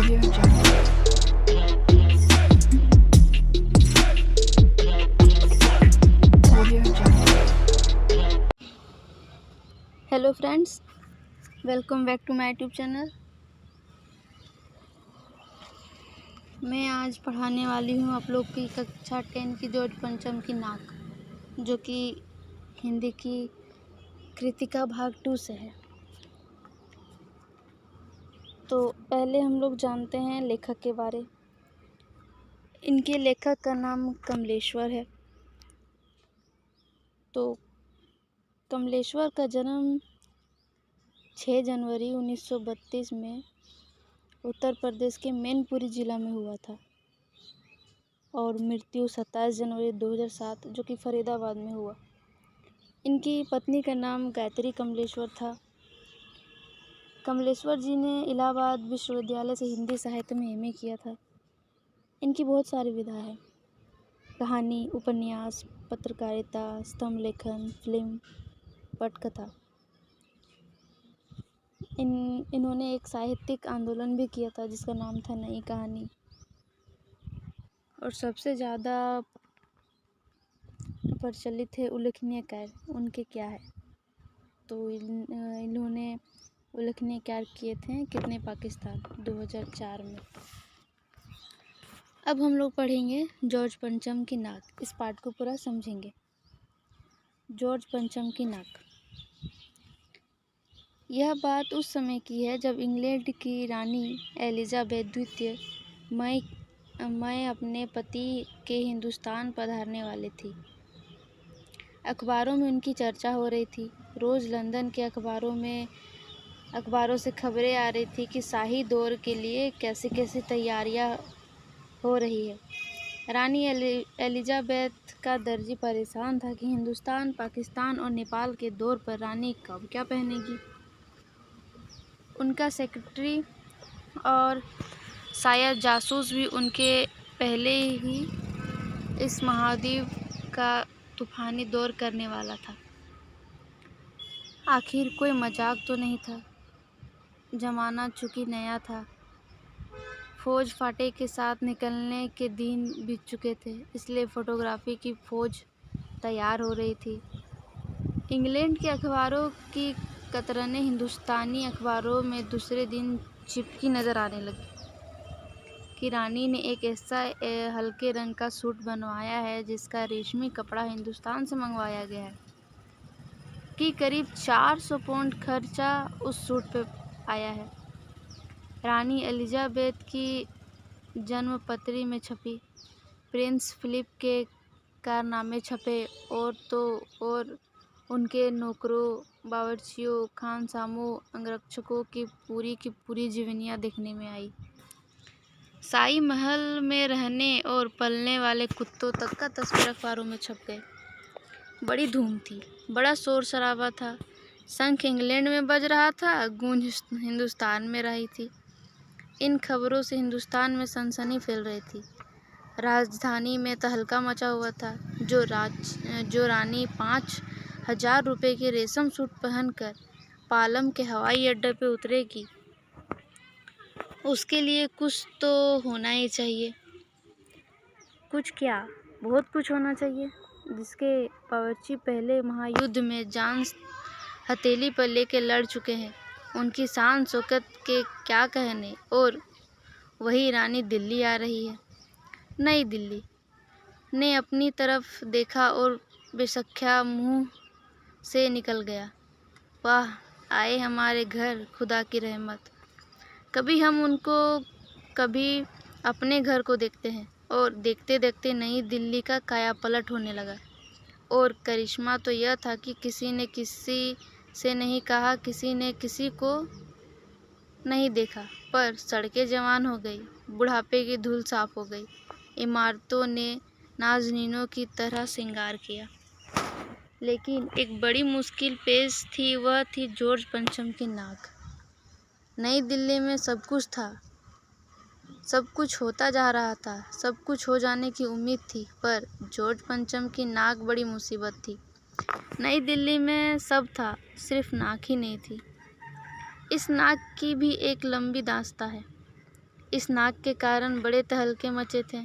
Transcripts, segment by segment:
Audio Jungle. Audio Jungle. Hello friends, welcome back to my YouTube channel. मैं आज पढ़ाने वाली हूँ आप लोग की कक्षा 10 की जॉर्ज पंचम की नाक, जो कि हिंदी की कृतिका भाग 2 से है। तो पहले हम लोग जानते हैं लेखक के बारे। इनके लेखक का नाम कमलेश्वर है। तो कमलेश्वर का जन्म 6 जनवरी 1932 में उत्तर प्रदेश के मैनपुरी ज़िला में हुआ था और मृत्यु 27 जनवरी 2007 जो कि फरीदाबाद में हुआ। इनकी पत्नी का नाम गायत्री कमलेश्वर था। कमलेश्वर जी ने इलाहाबाद विश्वविद्यालय से हिंदी साहित्य में एमए किया था। इनकी बहुत सारी विधा है: कहानी, उपन्यास, पत्रकारिता, स्तंभ लेखन, फिल्म, पटकथा। इन्होंने एक साहित्यिक आंदोलन भी किया था जिसका नाम था नई कहानी। और सबसे ज़्यादा प्रचलित है उल्लेखनीय कार्य। उनके क्या है? तो इन्होंने उल्लेखनीय कार्य किए थे कितने पाकिस्तान 2004 में। अब हम लोग पढ़ेंगे जॉर्ज पंचम की नाक। इस पाठ को पूरा समझेंगे। जॉर्ज पंचम की नाक। यह बात उस समय की है जब इंग्लैंड की रानी एलिजाबेथ द्वितीय मई अपने पति के हिंदुस्तान पधारने वाली थी। अखबारों में उनकी चर्चा हो रही थी। रोज़ लंदन के अखबारों से खबरें आ रही थी कि शाही दौर के लिए कैसी कैसी तैयारियां हो रही है। रानी एलिजाबेथ का दर्जी परेशान था कि हिंदुस्तान, पाकिस्तान और नेपाल के दौर पर रानी कब क्या पहनेगी। उनका सेक्रेटरी और शायद जासूस भी उनके पहले ही इस महाद्वीप का तूफानी दौर करने वाला था। आखिर कोई मजाक तो नहीं था। जमाना चूंकि नया था, फौज फाटे के साथ निकलने के दिन बीत चुके थे, इसलिए फोटोग्राफी की फौज तैयार हो रही थी। इंग्लैंड के अखबारों की कतरनें हिंदुस्तानी अखबारों में दूसरे दिन चिपकी नज़र आने लगी कि रानी ने एक ऐसा हल्के रंग का सूट बनवाया है जिसका रेशमी कपड़ा हिंदुस्तान से मंगवाया गया है, कि करीब 400 पाउंड खर्चा उस सूट पे आया है। रानी एलिजाबेथ की जन्मपत्री में छपी, प्रिंस फिलिप के कारनामे छपे और तो और उनके नौकरों, बावर्चियों, खानसामों, अंगरक्षकों की पूरी जीवनियाँ देखने में आई। शाही महल में रहने और पलने वाले कुत्तों तक का तस्वीर अखबारों में छप गए। बड़ी धूम थी, बड़ा शोर शराबा था। शंख इंग्लैंड में बज रहा था, गूंज हिंदुस्तान में रही थी। इन खबरों से हिंदुस्तान में सनसनी फैल रही थी। राजधानी में तहलका मचा हुआ था। जो रानी 5,000 रुपये के रेशम सूट पहनकर पालम के हवाई अड्डे पे उतरेगी, उसके लिए कुछ तो होना ही चाहिए। कुछ क्या, बहुत कुछ होना चाहिए। जिसके बावर्ची पहले महायुद्ध में जान हथेली पर लेके लड़ चुके हैं, उनकी शान शौकत के क्या कहने। और वही रानी दिल्ली आ रही है। नई दिल्ली ने अपनी तरफ देखा और बेसख्या मुंह से निकल गया, वाह, आए हमारे घर खुदा की रहमत। कभी हम उनको, कभी अपने घर को देखते हैं। और देखते देखते नई दिल्ली का कायापलट होने लगा। और करिश्मा तो यह था कि किसी ने किसी से नहीं कहा, किसी ने किसी को नहीं देखा, पर सड़कें जवान हो गई, बुढ़ापे की धूल साफ हो गई, इमारतों ने नाज़नीनों की तरह श्रृंगार किया। लेकिन एक बड़ी मुश्किल पेश थी, वह थी जॉर्ज पंचम की नाक। नई दिल्ली में सब कुछ था, सब कुछ होता जा रहा था, सब कुछ हो जाने की उम्मीद थी, पर जॉर्ज पंचम की नाक बड़ी मुसीबत थी। नई दिल्ली में सब था, सिर्फ नाक ही नहीं थी। इस नाक की भी एक लंबी दास्तां है। इस नाक के कारण बड़े तहलके मचे थे।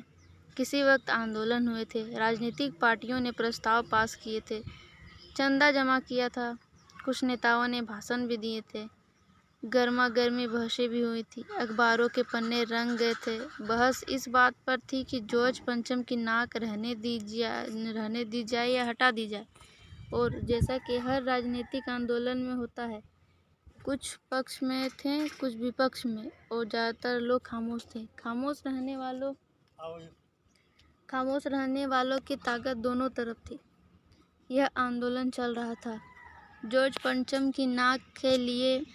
किसी वक्त आंदोलन हुए थे, राजनीतिक पार्टियों ने प्रस्ताव पास किए थे, चंदा जमा किया था, कुछ नेताओं ने भाषण भी दिए थे, गर्मा गर्मी बहसें भी हुई थी, अखबारों के पन्ने रंग गए थे। बहस इस बात पर थी कि जॉर्ज पंचम की नाक रहने दी जाए या हटा दी जाए। और जैसा कि हर राजनीतिक आंदोलन में होता है, कुछ पक्ष में थे, कुछ विपक्ष में, और ज़्यादातर लोग खामोश थे। खामोश रहने वालों की ताकत दोनों तरफ थी। यह आंदोलन चल रहा था। जॉर्ज पंचम की नाक के लिए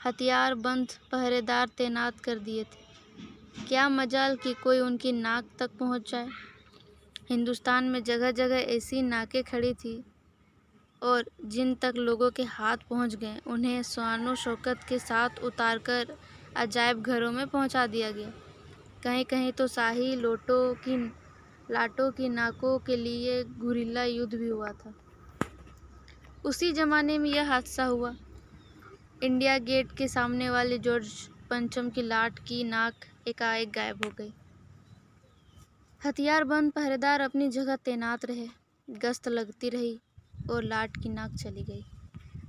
हथियारबंद पहरेदार तैनात कर दिए थे। क्या मजाल कि कोई उनकी नाक तक पहुंच जाए। हिंदुस्तान में जगह जगह ऐसी नाकें खड़ी थी और जिन तक लोगों के हाथ पहुंच गए, उन्हें शानो शौकत के साथ उतारकर अजायब घरों में पहुंचा दिया गया। कहीं कहीं तो शाही लाटों की नाकों के लिए गुरिल्ला युद्ध भी हुआ था। उसी जमाने में यह हादसा हुआ। इंडिया गेट के सामने वाले जॉर्ज पंचम की लाट की नाक एकाएक गायब हो गई। हथियारबंद पहरेदार अपनी जगह तैनात रहे, गश्त लगती रही और लाट की नाक चली गई।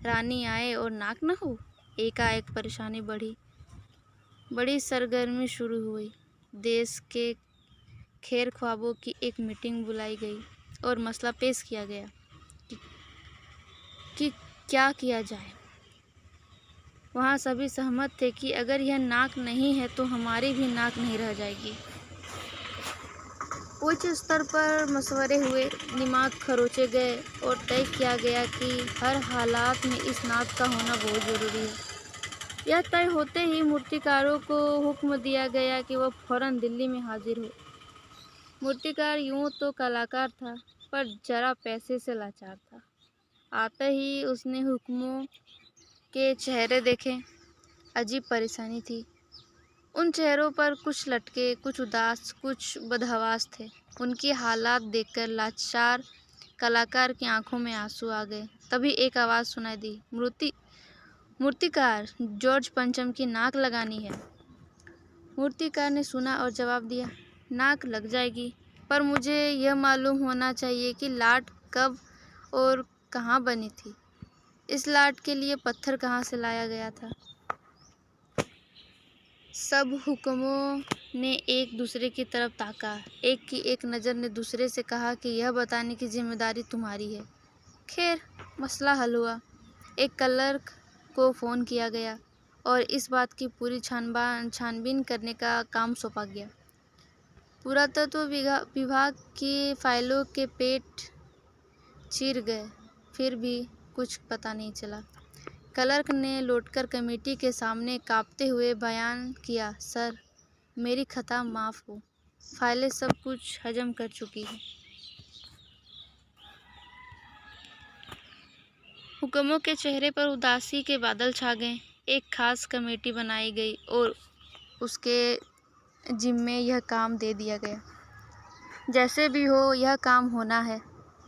रानी आए और नाक न हो। एकाएक परेशानी बढ़ी, बड़ी सरगर्मी शुरू हुई। देश के खैर ख्वाबों की एक मीटिंग बुलाई गई और मसला पेश किया गया कि क्या किया जाए। वहाँ सभी सहमत थे कि अगर यह नाक नहीं है तो हमारी भी नाक नहीं रह जाएगी। उच्च स्तर पर मशवरे हुए, दिमाग खरोचे गए और तय किया गया कि हर हालात में इस नाक का होना बहुत ज़रूरी है। यह तय होते ही मूर्तिकारों को हुक्म दिया गया कि वह फौरन दिल्ली में हाजिर हो। मूर्तिकार यूँ तो कलाकार था, पर जरा पैसे से लाचार था। आते ही उसने हुक्मों के चेहरे देखे। अजीब परेशानी थी। उन चेहरों पर कुछ लटके, कुछ उदास, कुछ बदहवास थे। उनकी हालात देखकर लाचार कलाकार की आंखों में आंसू आ गए। तभी एक आवाज़ सुनाई दी, मूर्तिकार, जॉर्ज पंचम की नाक लगानी है। मूर्तिकार ने सुना और जवाब दिया, नाक लग जाएगी, पर मुझे यह मालूम होना चाहिए कि लाट कब और कहाँ बनी थी। इस लाट के लिए पत्थर कहाँ से लाया गया था। सब हुक्मों ने एक दूसरे की तरफ ताका। एक की एक नज़र ने दूसरे से कहा कि यह बताने की जिम्मेदारी तुम्हारी है। खैर, मसला हल हुआ। एक क्लर्क को फ़ोन किया गया और इस बात की पूरी छानबीन करने का काम सौंपा गया। पुरातत्व विभाग की फाइलों के पेट चीर गए, फिर भी कुछ पता नहीं चला। क्लर्क ने लौटकर कमेटी के सामने कांपते हुए बयान किया, सर, मेरी खता माफ़ हो, फाइलें सब कुछ हजम कर चुकी हैं। हुक्मों के चेहरे पर उदासी के बादल छा गए। एक खास कमेटी बनाई गई और उसके जिम्मे यह काम दे दिया गया। जैसे भी हो, यह काम होना है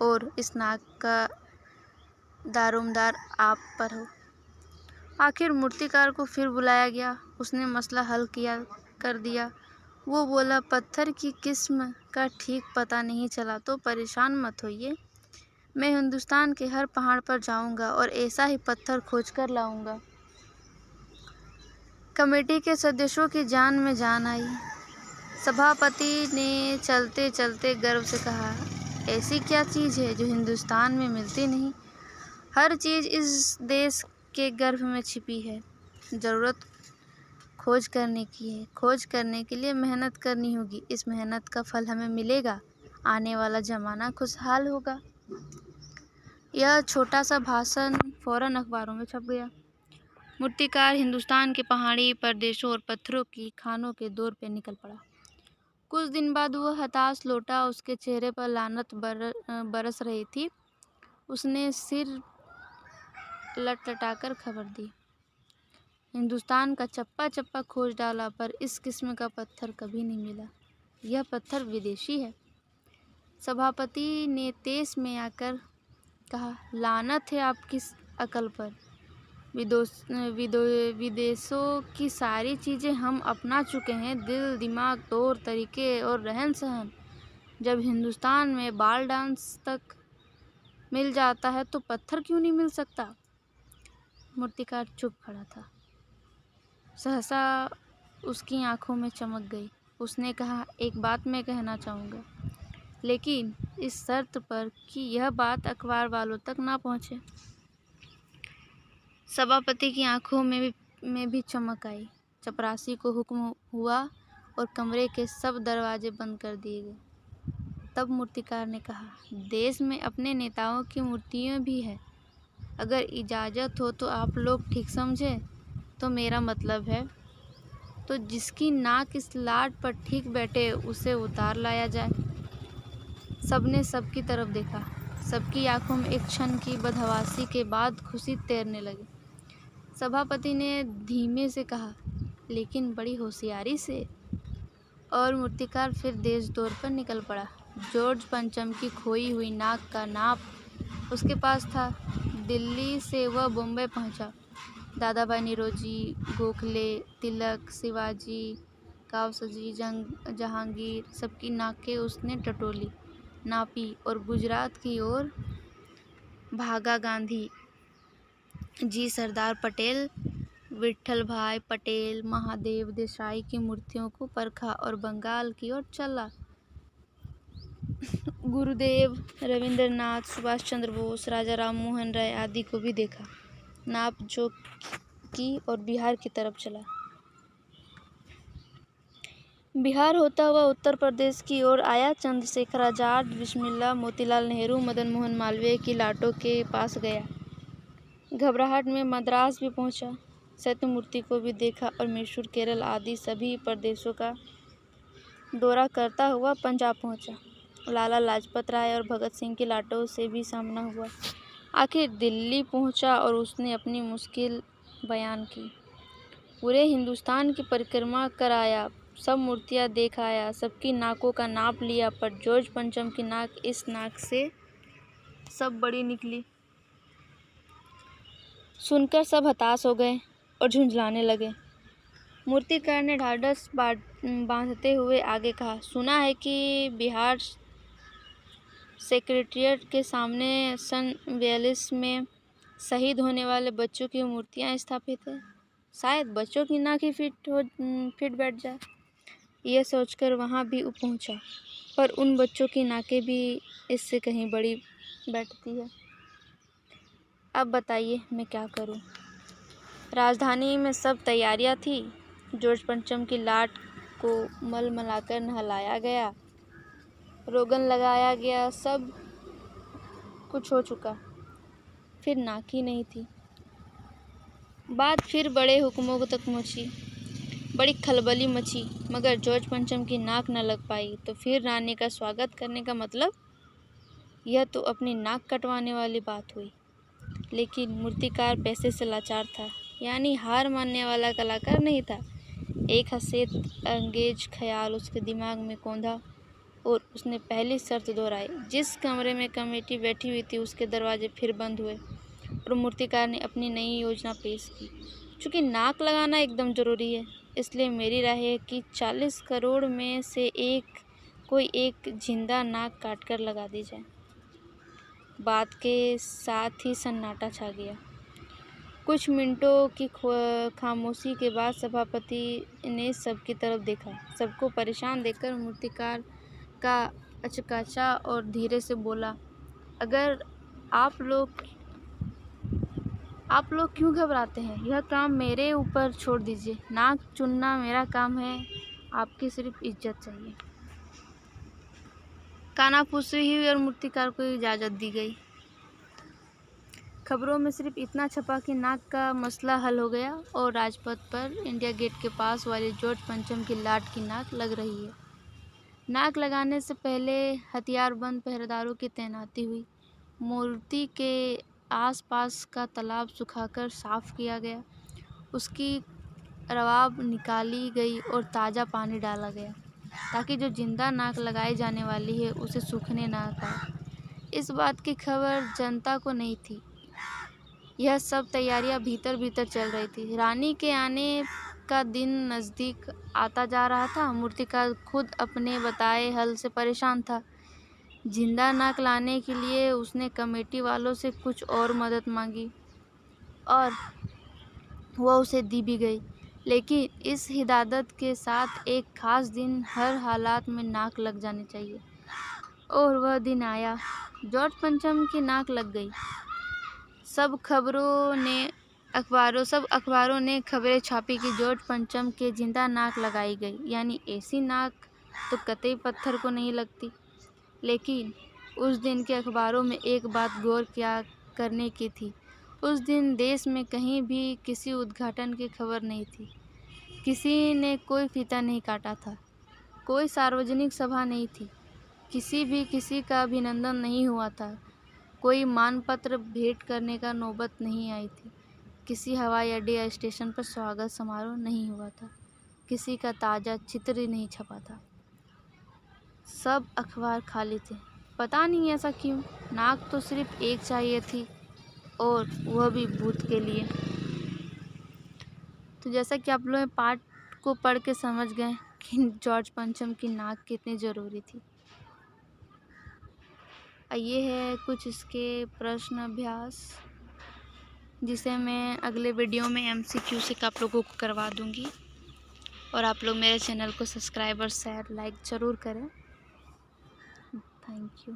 और इस नाक का दारोमदार आप पर हो। आखिर मूर्तिकार को फिर बुलाया गया। उसने मसला हल कर दिया। वो बोला, पत्थर की किस्म का ठीक पता नहीं चला तो परेशान मत होइए, मैं हिंदुस्तान के हर पहाड़ पर जाऊंगा और ऐसा ही पत्थर खोज कर लाऊंगा। कमेटी के सदस्यों की जान में जान आई। सभापति ने चलते चलते गर्व से कहा, ऐसी क्या चीज़ है जो हिंदुस्तान में मिलती नहीं। हर चीज़ इस देश के गर्भ में छिपी है। ज़रूरत खोज करने की है। खोज करने के लिए मेहनत करनी होगी। इस मेहनत का फल हमें मिलेगा। आने वाला ज़माना खुशहाल होगा। यह छोटा सा भाषण फौरन अखबारों में छप गया। मूर्तिकार हिंदुस्तान के पहाड़ी प्रदेशों और पत्थरों की खानों के दौर पे निकल पड़ा। कुछ दिन बाद वह हताश लौटा। उसके चेहरे पर लानत बरस रही थी। उसने सिर लटलटाकर खबर दी, हिंदुस्तान का चप्पा चप्पा खोज डाला, पर इस किस्म का पत्थर कभी नहीं मिला। यह पत्थर विदेशी है। सभापति ने तेज में आकर कहा, लानत है आपकी अकल पर। विदेशों की सारी चीज़ें हम अपना चुके हैं, दिल, दिमाग, तौर तरीके और रहन सहन। जब हिंदुस्तान में बाल डांस तक मिल जाता है तो पत्थर क्यों नहीं मिल सकता? मूर्तिकार चुप खड़ा था। सहसा उसकी आंखों में चमक गई। उसने कहा, एक बात मैं कहना चाहूँगा, लेकिन इस शर्त पर कि यह बात अखबार वालों तक ना पहुँचे। सभापति की आंखों में भी चमक आई। चपरासी को हुक्म हुआ और कमरे के सब दरवाजे बंद कर दिए गए। तब मूर्तिकार ने कहा, देश में अपने नेताओं की मूर्तियाँ भी है। अगर इजाज़त हो तो आप लोग ठीक समझे तो मेरा मतलब है, तो जिसकी नाक इस लाट पर ठीक बैठे उसे उतार लाया जाए। सबने सबकी तरफ देखा। सबकी आंखों में एक क्षण की बदहवासी के बाद खुशी तैरने लगी। सभापति ने धीमे से कहा, लेकिन बड़ी होशियारी से। और मूर्तिकार फिर तेज दौड़ पर निकल पड़ा। जॉर्ज पंचम की खोई हुई नाक का नाप उसके पास था। दिल्ली से वह बॉम्बे पहुंचा। दादा भाई निरोजी, गोखले, तिलक, शिवाजी, कावसजी, जहांगीर, सबकी नाकें उसने टटोली, नापी और गुजरात की ओर भागा। गांधी जी, सरदार पटेल, विट्ठल भाई पटेल, महादेव देसाई की मूर्तियों को परखा और बंगाल की ओर चला। गुरुदेव, रविंद्रनाथ, सुभाष चंद्र बोस, राजा राम मोहन राय आदि को भी देखा। नाप जोख की और बिहार की तरफ चला। बिहार होता हुआ उत्तर प्रदेश की ओर आया। चंद्रशेखर आजाद, बिस्मिल्लाह, मोतीलाल नेहरू, मदन मोहन मालवीय की लाटों के पास गया। घबराहट में मद्रास भी पहुंचा। सत्यमूर्ति को भी देखा और मैसूर, केरल आदि सभी प्रदेशों का दौरा करता हुआ पंजाब पहुंचा। लाला लाजपत राय और भगत सिंह की लाटों से भी सामना हुआ। आखिर दिल्ली पहुंचा और उसने अपनी मुश्किल बयान की। पूरे हिंदुस्तान की परिक्रमा कर आया, सब मूर्तियां देख आया, सबकी नाकों का नाप लिया, पर जॉर्ज पंचम की नाक इस नाक से सब बड़ी निकली। सुनकर सब हताश हो गए और झुंझलाने लगे। मूर्तिकार ने ढाढ़स बांधते हुए आगे कहा, सुना है कि बिहार सेक्रेटेरिएट के सामने सन 42 में शहीद होने वाले बच्चों की मूर्तियां स्थापित है। शायद बच्चों की नाक ही फिट बैठ जाए। यह सोचकर वहां भी पहुंचा, पर उन बच्चों की नाकें भी इससे कहीं बड़ी बैठती है। अब बताइए मैं क्या करूं? राजधानी में सब तैयारियां थी। जॉर्ज पंचम की लाट को मलमलाकर नहलाया गया, रोगन लगाया गया, सब कुछ हो चुका, फिर नाक ही नहीं थी। बात फिर बड़े हुक्मों तक पहुंची। बड़ी खलबली मची, मगर जॉर्ज पंचम की नाक न लग पाई। तो फिर रानी का स्वागत करने का मतलब? यह तो अपनी नाक कटवाने वाली बात हुई। लेकिन मूर्तिकार पैसे से लाचार था, यानी हार मानने वाला कलाकार नहीं था। एक हसीन अंगेज ख्याल उसके दिमाग में कौंधा और उसने पहली शर्त दोहराई। जिस कमरे में कमेटी बैठी हुई थी उसके दरवाजे फिर बंद हुए और मूर्तिकार ने अपनी नई योजना पेश की। चूँकि नाक लगाना एकदम ज़रूरी है, इसलिए मेरी राय है कि 40 करोड़ में से कोई एक जिंदा नाक काटकर लगा दी जाए। बात के साथ ही सन्नाटा छा गया। कुछ मिनटों की खामोशी के बाद सभापति ने सबकी तरफ देखा। सबको परेशान देखकर मूर्तिकार का अचकाचा और धीरे से बोला, अगर आप लोग क्यों घबराते हैं? यह काम मेरे ऊपर छोड़ दीजिए। नाक चुनना मेरा काम है, आपकी सिर्फ इज्जत चाहिए। कानाफूसी हुई और मूर्तिकार को इजाज़त दी गई। खबरों में सिर्फ इतना छपा कि नाक का मसला हल हो गया और राजपथ पर इंडिया गेट के पास वाली जॉर्ज पंचम की लाट की नाक लग रही है। नाक लगाने से पहले हथियारबंद पहरेदारों की तैनाती हुई। मूर्ति के आसपास का तालाब सुखाकर साफ किया गया, उसकी रवाब निकाली गई और ताज़ा पानी डाला गया, ताकि जो जिंदा नाक लगाई जाने वाली है उसे सूखने ना पाए। इस बात की खबर जनता को नहीं थी। यह सब तैयारियां भीतर भीतर चल रही थी। रानी के आने का दिन नज़दीक आता जा रहा था। मूर्तिकार खुद अपने बताए हल से परेशान था। जिंदा नाक लाने के लिए उसने कमेटी वालों से कुछ और मदद मांगी और वह उसे दी भी गई, लेकिन इस हिदायत के साथ एक खास दिन हर हालात में नाक लग जानी चाहिए। और वह दिन आया। जॉर्ज पंचम की नाक लग गई। सब अखबारों ने खबरें छापी कि जॉर्ज पंचम के जिंदा नाक लगाई गई। यानी ऐसी नाक तो कतई पत्थर को नहीं लगती। लेकिन उस दिन के अखबारों में एक बात गौर किया करने की थी। उस दिन देश में कहीं भी किसी उद्घाटन की खबर नहीं थी। किसी ने कोई फीता नहीं काटा था। कोई सार्वजनिक सभा नहीं थी। किसी का अभिनंदन नहीं हुआ था। कोई मानपत्र भेंट करने का नौबत नहीं आई थी। किसी हवाई अड्डे या स्टेशन पर स्वागत समारोह नहीं हुआ था। किसी का ताज़ा चित्र ही नहीं छपा था। सब अखबार खाली थे। पता नहीं ऐसा क्यों। नाक तो सिर्फ एक चाहिए थी, और वह भी भूत के लिए। तो जैसा कि आप लोग पाठ को पढ़ के समझ गए कि जॉर्ज पंचम की नाक कितनी ज़रूरी थी। ये है कुछ इसके प्रश्न अभ्यास, जिसे मैं अगले वीडियो में MCQ से आप लोगों को करवा दूंगी। और आप लोग मेरे चैनल को सब्सक्राइब और शेयर लाइक ज़रूर करें। Thank you.